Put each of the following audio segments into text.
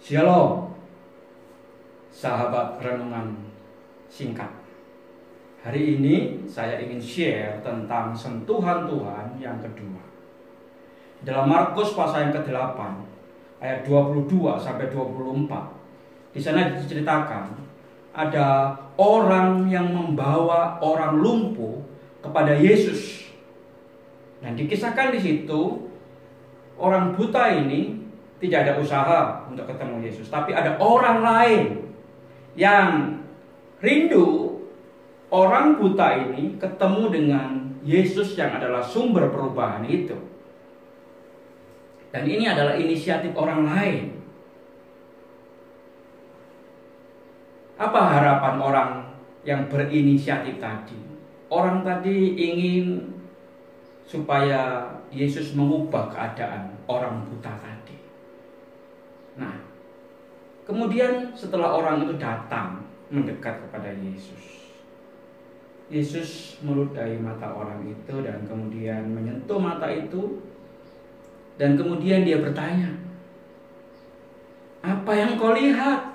Shalom, sahabat renungan singkat. Hari ini saya ingin share tentang sentuhan Tuhan yang kedua. Dalam Markus pasal yang ke-8 ayat 22 sampai 24. Di sana diceritakan ada orang yang membawa orang lumpuh kepada Yesus. Dan dikisahkan di situ orang buta ini tidak ada usaha untuk ketemu Yesus, tapi ada orang lain yang rindu orang buta ini ketemu dengan Yesus yang adalah sumber perubahan itu. Dan ini adalah inisiatif orang lain. Apa harapan orang yang berinisiatif tadi? Orang tadi ingin supaya Yesus mengubah keadaan orang buta tadi. Nah, kemudian setelah orang itu datang mendekat kepada Yesus, Yesus meludahi mata orang itu dan kemudian menyentuh mata itu. Dan kemudian dia bertanya, "Apa yang kau lihat?"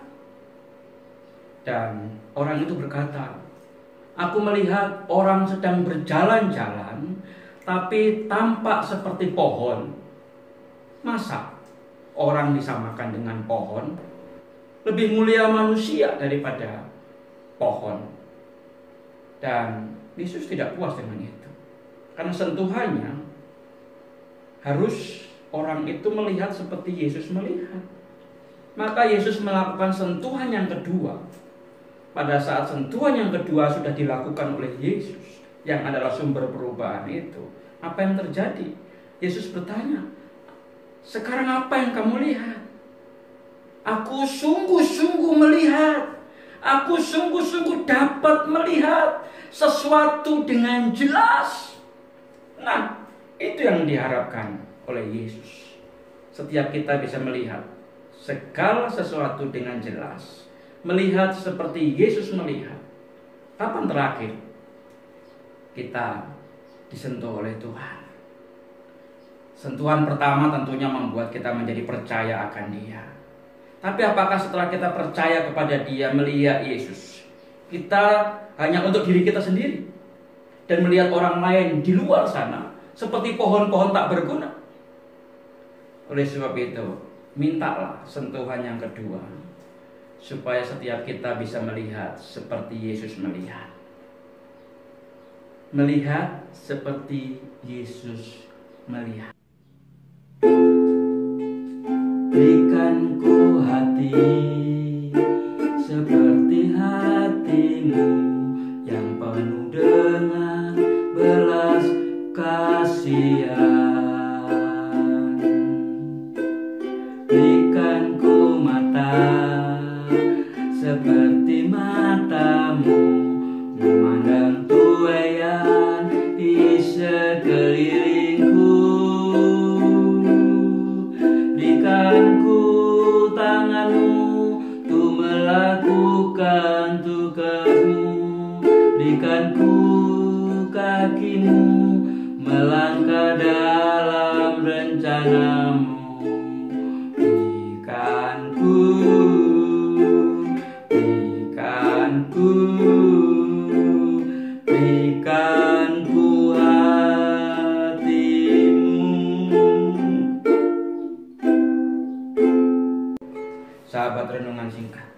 Dan orang itu berkata, "Aku melihat orang sedang berjalan-jalan, tapi tampak seperti pohon." Masa orang disamakan dengan pohon? Lebih mulia manusia daripada pohon. Dan Yesus tidak puas dengan itu. Karena sentuhannya harus orang itu melihat seperti Yesus melihat. Maka Yesus melakukan sentuhan yang kedua. Pada saat sentuhan yang kedua sudah dilakukan oleh Yesus, yang adalah sumber perubahan itu, apa yang terjadi? Yesus bertanya, "Sekarang apa yang kamu lihat?" "Aku sungguh-sungguh melihat. Aku sungguh-sungguh dapat melihat sesuatu dengan jelas." Nah, itu yang diharapkan oleh Yesus. Setiap kita bisa melihat segala sesuatu dengan jelas. Melihat seperti Yesus melihat. Kapan terakhir kita disentuh oleh Tuhan? Sentuhan pertama tentunya membuat kita menjadi percaya akan Dia. Tapi apakah setelah kita percaya kepada Dia, melihat Yesus, kita hanya untuk diri kita sendiri dan melihat orang lain di luar sana seperti pohon-pohon tak berguna? Oleh sebab itu, mintalah sentuhan yang kedua, supaya setiap kita bisa melihat seperti Yesus melihat. Melihat seperti Yesus melihat. Berikan ku hati seperti hatimu, yang penuh dengan belas kasihan. Berikan ku mata seperti matamu, memandang tuaian di sekelilingku. Berikan ku tanganmu untuk melakukan tugasmu. Berikan ku kakimu melangkah dalam rencanamu. Berikan ku hatimu. Sahabat renungan singkat,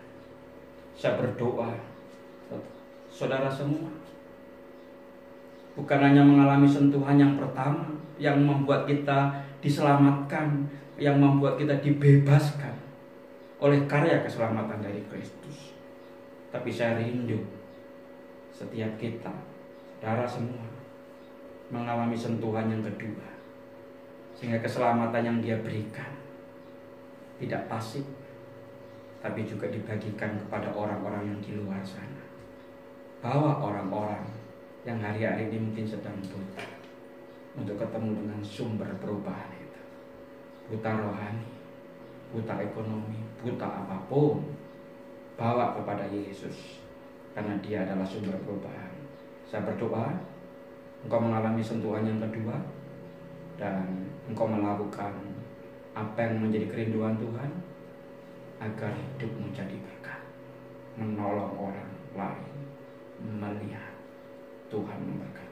saya berdoa saudara semua bukan hanya mengalami sentuhan yang pertama yang membuat kita diselamatkan, yang membuat kita dibebaskan oleh karya keselamatan dari Kristus, tapi saya rindu setiap kita, saudara semua, mengalami sentuhan yang kedua, sehingga keselamatan yang Dia berikan tidak pasif, tapi juga dibagikan kepada orang-orang yang di luar sana. Bawa orang-orang yang hari-hari ini mungkin sedang buta untuk ketemu dengan sumber perubahan itu. Buta rohani, buta ekonomi, buta apapun, bawa kepada Yesus, karena Dia adalah sumber perubahan. Saya berdoa engkau mengalami sentuhan yang kedua dan engkau melakukan apa yang menjadi kerinduan Tuhan, agar hidupmu jadi berkat, menolong orang lain melihat Tuhan memberkati.